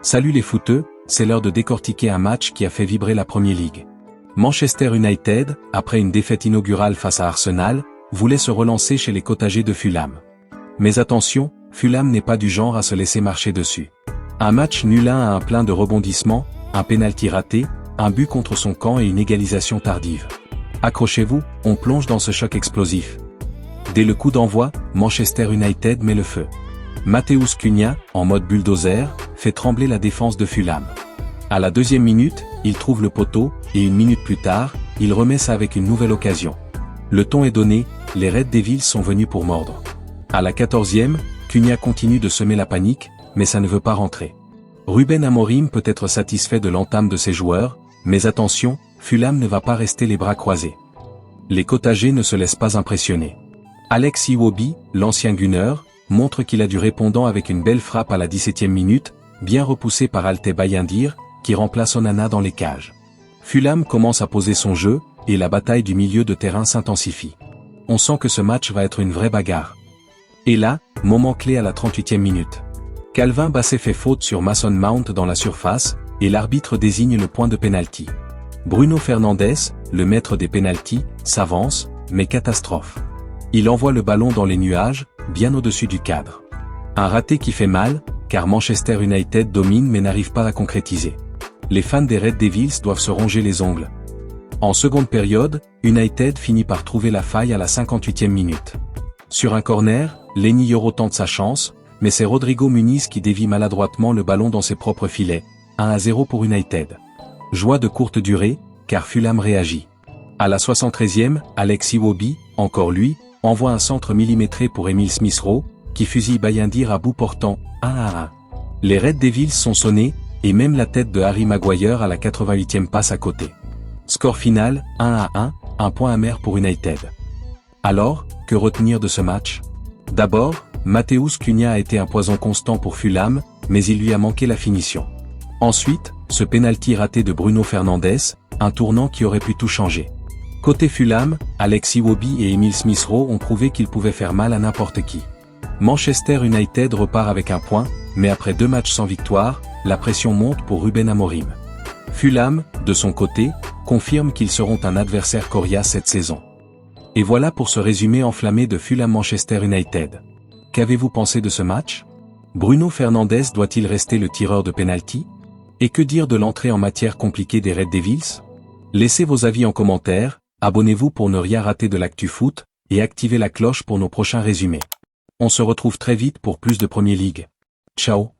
Salut les footeux, c'est l'heure de décortiquer un match qui a fait vibrer la Premier League. Manchester United, après une défaite inaugurale face à Arsenal, voulait se relancer chez les cotagers de Fulham. Mais attention, Fulham n'est pas du genre à se laisser marcher dessus. Un match nul à un plein de rebondissements, un pénalty raté, un but contre son camp et une égalisation tardive. Accrochez-vous, on plonge dans ce choc explosif. Dès le coup d'envoi, Manchester United met le feu. Matheus Cunha, en mode bulldozer, fait trembler la défense de Fulham. À la deuxième minute, il trouve le poteau, et une minute plus tard, il remet ça avec une nouvelle occasion. Le ton est donné, les Red Devils sont venus pour mordre. À la 14e, Cunha continue de semer la panique, mais ça ne veut pas rentrer. Ruben Amorim peut être satisfait de l'entame de ses joueurs, mais attention, Fulham ne va pas rester les bras croisés. Les cotagers ne se laissent pas impressionner. Alex Iwobi, l'ancien Gunner, montre qu'il a du répondant avec une belle frappe à la 17e minute, bien repoussée par Altay Bayindir, qui remplace Onana dans les cages. Fulham commence à poser son jeu, et la bataille du milieu de terrain s'intensifie. On sent que ce match va être une vraie bagarre. Et là, moment clé à la 38e minute. Calvin Bassey fait faute sur Mason Mount dans la surface, et l'arbitre désigne le point de pénalty. Bruno Fernandes, le maître des pénaltys, s'avance, mais catastrophe. Il envoie le ballon dans les nuages, bien au-dessus du cadre. Un raté qui fait mal, car Manchester United domine mais n'arrive pas à concrétiser. Les fans des Red Devils doivent se ronger les ongles. En seconde période, United finit par trouver la faille à la 58e minute. Sur un corner, Lenny Yoro tente sa chance, mais c'est Rodrigo Muniz qui dévie maladroitement le ballon dans ses propres filets, 1-0 pour United. Joie de courte durée, car Fulham réagit. À la 73e, Alex Iwobi, encore lui, envoie un centre millimétré pour Emile Smith-Rowe, qui fusille Bayindir à bout portant, 1-1. Les Red Devils sont sonnés, et même la tête de Harry Maguire à la 88e passe à côté. Score final, 1-1, un point amer pour United. Alors, que retenir de ce match? D'abord, Matheus Cunha a été un poison constant pour Fulham, mais il lui a manqué la finition. Ensuite, ce pénalty raté de Bruno Fernandes, un tournant qui aurait pu tout changer. Côté Fulham, Alex Iwobi et Emile Smith-Rowe ont prouvé qu'ils pouvaient faire mal à n'importe qui. Manchester United repart avec un point, mais après 2 matchs sans victoire, la pression monte pour Ruben Amorim. Fulham, de son côté, confirme qu'ils seront un adversaire coriace cette saison. Et voilà pour ce résumé enflammé de Fulham-Manchester United. Qu'avez-vous pensé de ce match? Bruno Fernandes doit-il rester le tireur de pénalty? Et que dire de l'entrée en matière compliquée des Red Devils? Laissez vos avis en commentaire, abonnez-vous pour ne rien rater de l'actu foot, et activez la cloche pour nos prochains résumés. On se retrouve très vite pour plus de Premier League. Ciao.